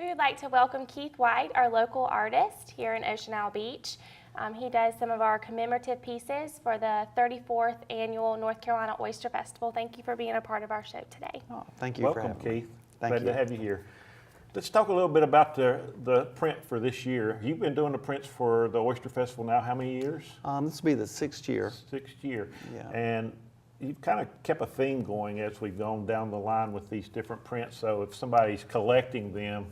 We would like to welcome Keith White, our local artist here in Ocean Isle Beach. He does some of our commemorative pieces for the 34th Annual North Carolina Oyster Festival. Thank you for being a part of our show today. Oh, thank you Welcome, for having me. Keith. Thank Glad you. to have you here. Let's talk a little bit about the print for this year. You've been doing the prints for the Oyster Festival now how many years? This will be the 6th year. 6th year. Yeah. And you've kind of kept a theme going as we've gone down the line with these different prints. So if somebody's collecting them,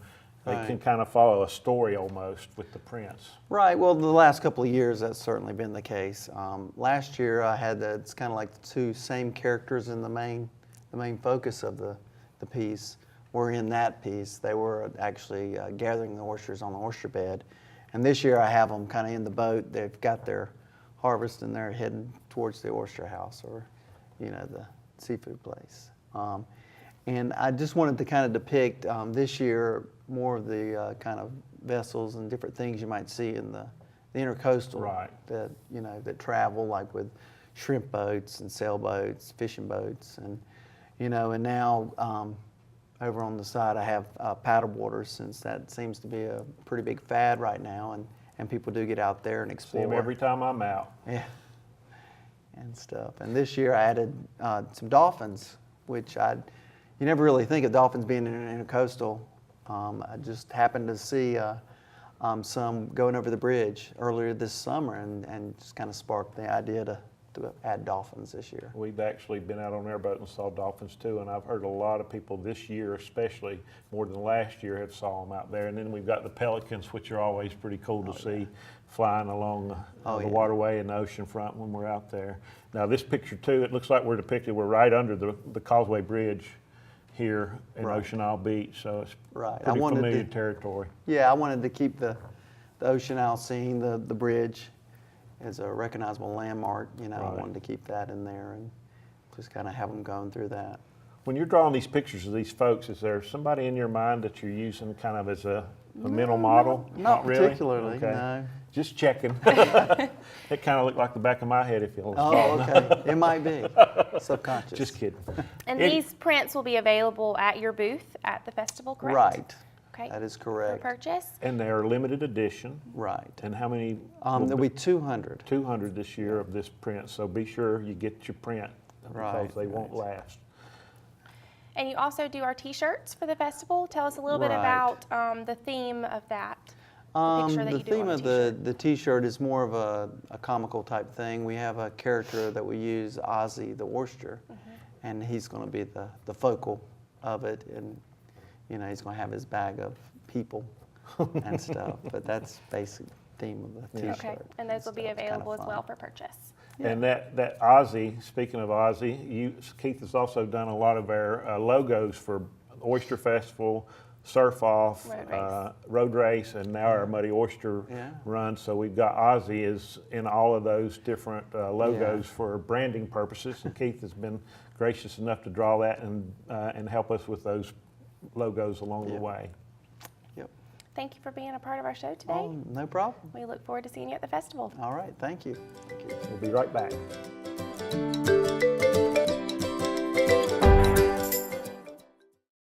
they can kind of follow a story almost with the prints. Right. Well, the last couple of years, that's certainly been the case. Last year, I had it's kind of like the two same characters in the main focus of the piece. Were in that piece. They were actually gathering the oysters on the oyster bed. And this year, I have them kind of in the boat. They've got their harvest and they're heading towards the oyster house, or the seafood place. And I just wanted to kind of depict this year more of the kind of vessels and different things you might see in the intercoastal that that travel, like with shrimp boats and sailboats, fishing boats, and and now over on the side I have paddle boarders, since that seems to be a pretty big fad right now, and people do get out there and explore. See them every time I'm out. Yeah, and stuff. And this year I added some dolphins, which you never really think of dolphins being in an intercoastal. I just happened to see some going over the bridge earlier this summer, and just kind of sparked the idea to add dolphins this year. We've actually been out on their boat and saw dolphins too, and I've heard a lot of people this year, especially more than last year, have saw them out there. And then we've got the pelicans, which are always pretty cool to see flying along the waterway and the ocean front when we're out there. Now this picture too, it looks like we're right under the Causeway Bridge here in Ocean Isle Beach, so it's pretty familiar territory. Yeah, I wanted to keep the Ocean Isle scene, the bridge, as a recognizable landmark. I wanted to keep that in there and just kind of have them going through that. When you're drawing these pictures of these folks, is there somebody in your mind that you're using kind of as a mental model? Not really? particularly, Okay. no. Just checking. It kind of looked like the back of my head, if you'll Oh, okay. It might be. Subconscious. Just kidding. And these prints will be available at your booth at the festival, correct? Right. Okay. That is correct. For purchase? And they're limited edition. Right. And how many? There'll be 200. 200 this year of this print, so be sure you get your print because they won't last. And you also do our T-shirts for the festival. Tell us a little bit about the theme of that. The theme of the T-shirt is more of a comical type thing. We have a character that we use, Ozzy the Oyster, and he's going to be the focal of it, and he's going to have his bag of people and stuff. But that's basic theme of the T-shirt. Okay, and those will be available as well for purchase. Yeah. And that Ozzy, speaking of Ozzy, Keith has also done a lot of our logos for Oyster Festival, Surf Off, Road Race, and now our Muddy Oyster Run. So we've got Ozzy is in all of those different logos for branding purposes, and Keith has been gracious enough to draw that and help us with those logos along the way. Yep. Thank you for being a part of our show today. Oh, no problem. We look forward to seeing you at the festival. All right, thank you. We'll be right back.